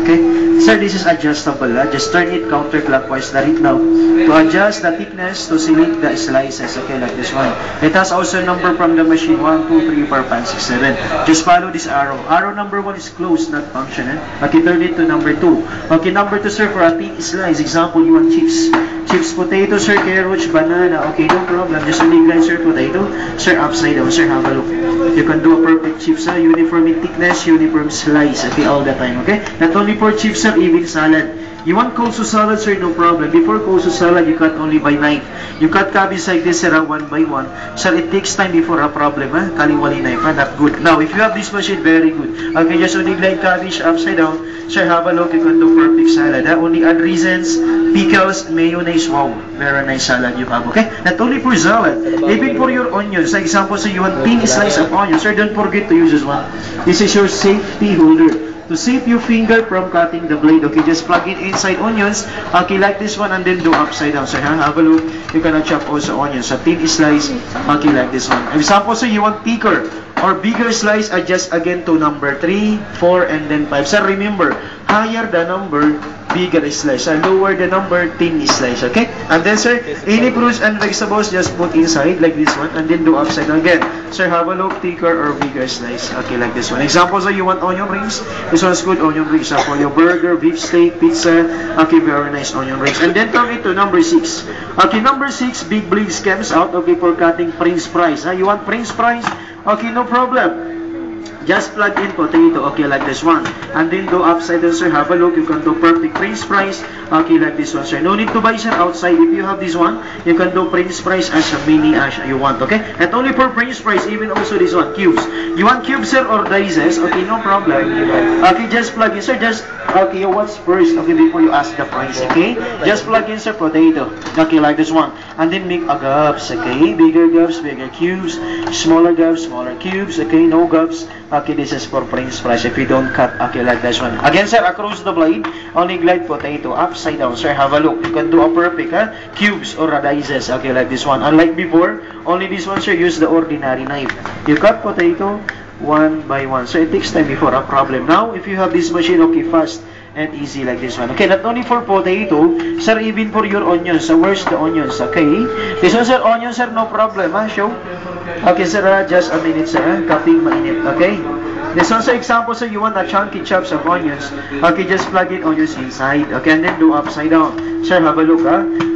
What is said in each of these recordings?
Okay? Sir, this is adjustable. Just turn it counterclockwise right now to adjust the thickness to select the slices. Okay, like this one. It has also number from the machine 1, 2, 3, 4, 5, 6, 7. Just follow this arrow. Arrow number 1 is closed, not function. Okay, turn it to number 2. Okay, number 2, sir, for a thick slice. Example, you want chips. Chips, potato, sir, carrots, banana. Okay, no problem. Just only grind, sir, potato. Sir, upside down. Sir, have a look. You can do a perfect chips, uniform in thickness, uniform slice. Okay, all the time. Okay, not only for chips, sir, even salad. You want coleslaw salad, sir, no problem. Before coleslaw salad, you cut only by knife. You cut cabbage like this, sir, one by one. Sir, it takes time before a problem, kaliwali knife, not good. Now, if you have this machine, very good. Okay, just only glide cabbage upside down. Sir, have a look, you can do perfect salad. Only add raisins, pickles, mayonnaise. Wow, very nice salad you have, okay? Not only for salad, even for your onions. For example, so you want thin slice of onions. Sir, don't forget to use this one. This is your safety holder. To save your finger from cutting the blade, okay, just plug it inside onions, okay, like this one, and then do upside down. So, have a look, you can chop also onions, so thin slice, okay, like this one. Example, so you want thicker or bigger slice, adjust again to number 3, 4, and then 5. So, remember, higher the number, bigger slice, and lower the number, thin slice, okay? And then, sir, any fruits and vegetables, just put inside, like this one, and then do upside down again. Sir, have a look, thicker or bigger slice, okay, like this one. Example, so you want onion rings, this one's good, onion rings, so for your burger, beef steak, pizza, okay, very nice onion rings. And then come into number 6. Okay, number 6, big blades comes out, okay, for cutting French fries. You want French fries? Okay, no problem. Just plug in potato, okay, like this one. And then go upside down, sir. Have a look. You can do perfect French fries, okay, like this one, sir. No need to buy, sir, outside. If you have this one, you can do French fries as a mini as you want, okay? And only for French fries, even also this one, cubes. You want cubes, sir, or dices? Okay, no problem. Okay, just plug in, sir. Just, okay, what's first, okay, before you ask the price, okay? Just plug in, sir, potato, okay, like this one. And then make a gobs, okay? Bigger gobs, bigger cubes. Smaller gobs, smaller cubes, okay? No gobs. Okay, this is for French fries. If you don't cut, okay, like this one. Again, sir, across the blade, only glide potato, upside down, sir. Have a look. You can do a perfect, cubes or dices, okay, like this one. Unlike before, only this one, sir, use the ordinary knife. You cut potato one by one. So it takes time before a problem. Now, if you have this machine, okay, fast and easy like this one. Okay, not only for potato, sir, even for your onions. So where's the onions, okay? This one, sir, onions, sir, no problem, show. Okay, sir, just a minute, sir, cutting mainit, okay? This one, sir, example, sir, you want a chunky chops of onions. Okay, just plug it onions inside, okay, and then do upside down. Sir, have a look,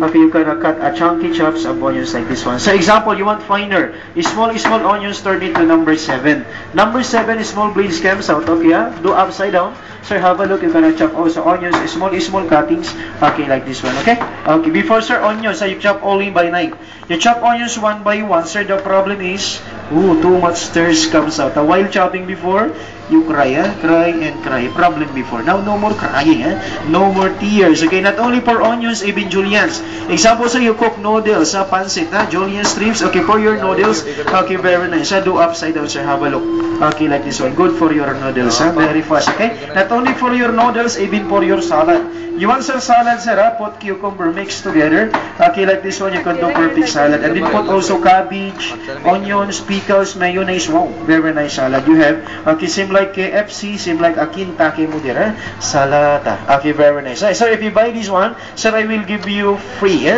Okay, you can cut a chunky chops of onions like this one. So, example, you want finer. Small onions, turn it to number 7. Number 7, small blades comes out, okay, do upside down. Sir, have a look, you can chop also onions, small cuttings, okay, like this one, okay? Okay, before, sir, onions, you chop only by knife. You chop onions one by one, sir, the problem is, too much stirs comes out. While chopping before, you cry, cry and cry. Problem before. Now, no more crying, no more tears. Okay, not only for onions, even juliennes. Example, so you cook noodles, pancit, julienne strips. Okay, for your noodles, okay, very nice. Do upside down, sir, have a look. Okay, like this one. Good for your noodles, very fast, okay? Not only for your noodles, even for your salad. You want some salad, sir, put cucumber mixed together. Okay, like this one, you can do perfect salad. And then put also cabbage, onions, pickles, mayonnaise. Wow, very nice salad you have. Okay, same like KFC, same like a Kentucky mo dire, salata. Okay, very nice. So if you buy this one, sir, I will give you free,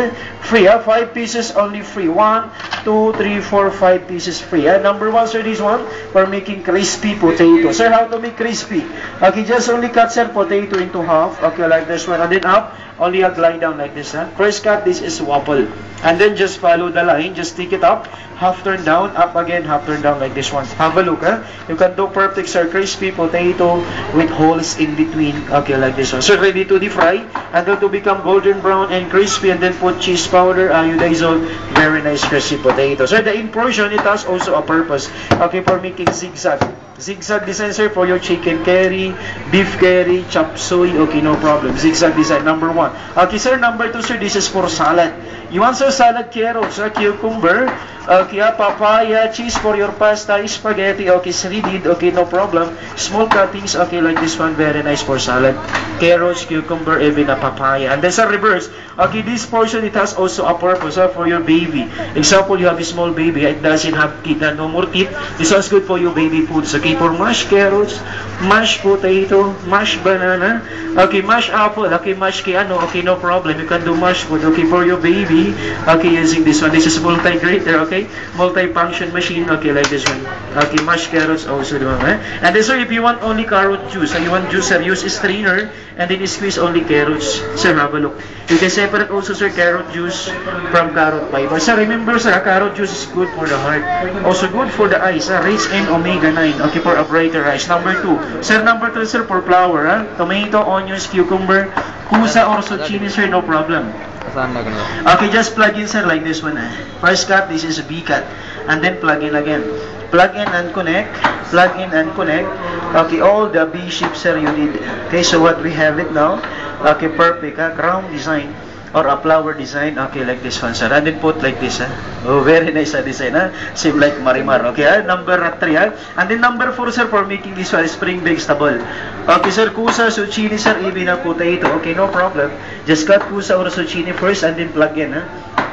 free, 5 pieces only free. 1, 2, 3, 4, 5 pieces free. Number 1, sir, this one for making crispy potato. Sir, how to make crispy? Okay, just only cut, sir, potato into half. Okay, like this one, and then up. Only a glide down like this. First cut, this is waffle. And then just follow the line. Just stick it up. Half turn down. Up again. Half turn down like this one. Have a look. You can do perfect, sir. Crispy potato with holes in between. Okay, like this one. So ready to deep fry. Until to become golden brown and crispy. And then put cheese powder, iodizol. Very nice crispy potato. So the in portion, it has also a purpose. Okay, for making zigzag. Zigzag design, sir, for your chicken curry, beef curry, chop suey. Okay, no problem. Zigzag design, number 1. Okay, sir, number 2, sir, this is for salad. You want sir salad, carrots, cucumber, okay, papaya, cheese for your pasta, spaghetti, okay, shredded, okay, no problem. Small cuttings, okay, like this one, very nice for salad. Carrots, cucumber, even a papaya. And then sa reverse, okay, this portion, it has also a purpose for your baby. Example, you have a small baby, it doesn't have teeth, no more teeth. This one's good for your baby foods, okay, for mashed carrots, mashed potato, mashed banana, okay, mashed apple, okay, mashed ano, okay, no problem. You can do mashed food, okay, for your baby, okay, using this one. This is multi-grater, okay, multi-function machine, okay, like this one. Okay, mashed carrots also, and then sir, if you want only carrot juice, you want juice, sir, use a strainer, and then squeeze only carrots. Sir, have a look. You can separate also, sir, carrot juice from carrot fiber. Sir, remember, sir, carrot juice is good for the heart. Also good for the eyes, rich in omega-9, okay, for a brighter eyes. Number 2. Sir, number 3, sir, for flour, tomato, onions, cucumber, kusa or zucchini, sir, no problem. Okay, just plug in, sir, like this one. First cut, this is a B cut. And then plug in again. Plug in and connect. Plug in and connect. Okay, all the B shapes, sir, you need. Okay, so what we have it now. Okay, perfect. Crown design or a flower design. Okay, like this one, sir. And then put like this. Oh, very nice design. Same like Marimar. Okay, number 3. And then number 4, sir, for making this one, spring vegetable. Okay, sir, kusa, zucchini, sir, even a potato. Okay, no problem. Just cut kusa or zucchini first and then plug in.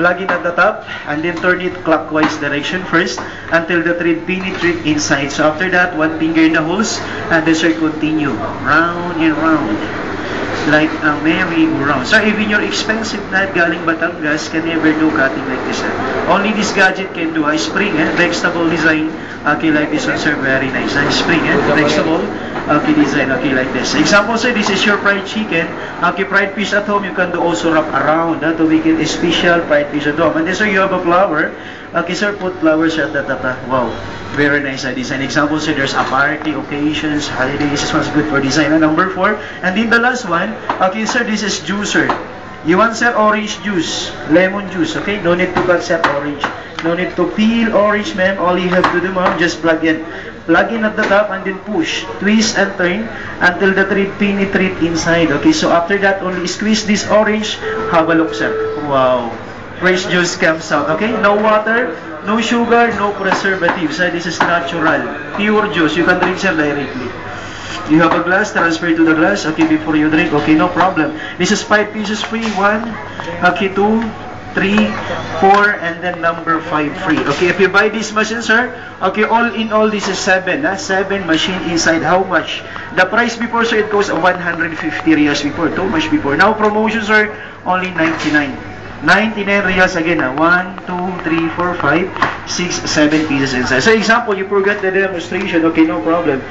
Plug in at the top and then turn it clockwise direction first until the thread penetrate inside. So after that, one finger in the holes and then, sir, continue round and round like a merry-go-round. So even your expensive knife galing Batangas can never do cutting like this. Only this gadget can do a spring, vegetable design. Okay, like this one, sir, very nice. Spring, vegetable. Okay, design, okay, like this. Example, sir, this is your fried chicken. Okay, fried fish at home, you can do also wrap around to make it a special fried fish at home. And then, sir, you have a flower. Okay, sir, put flowers at the top. Wow, very nice design. Example, sir, there's a party, occasions, holidays. This one's good for design. Number 4. And then the last one, okay, sir, this is juicer. You want, sir, orange juice, lemon juice, okay? No need to cut, sir, orange. No need to peel orange, ma'am. All you have to do, ma'am, just plug in. Plug in at the top and then push, twist and turn until the thread penetrate inside. Okay, so after that, only squeeze this orange. Have a look, sir. Wow. Fresh juice comes out. Okay, no water, no sugar, no preservatives. This is natural, pure juice. You can drink, sir, directly. You have a glass, transfer to the glass. Okay, before you drink. Okay, no problem. This is 5 pieces free. 1, okay, 2, 3, 4, and then number 5 free. Okay, if you buy this machine, sir, okay, all in all, this is 7. 7 machine inside. How much? The price before, sir, it costs 150 reals before. Too much before. Now, promotion, sir, only 99. 99 reals again. 1, 2, 3, 4, 5, 6, 7 pieces inside. So, example, you forgot the demonstration. Okay, no problem.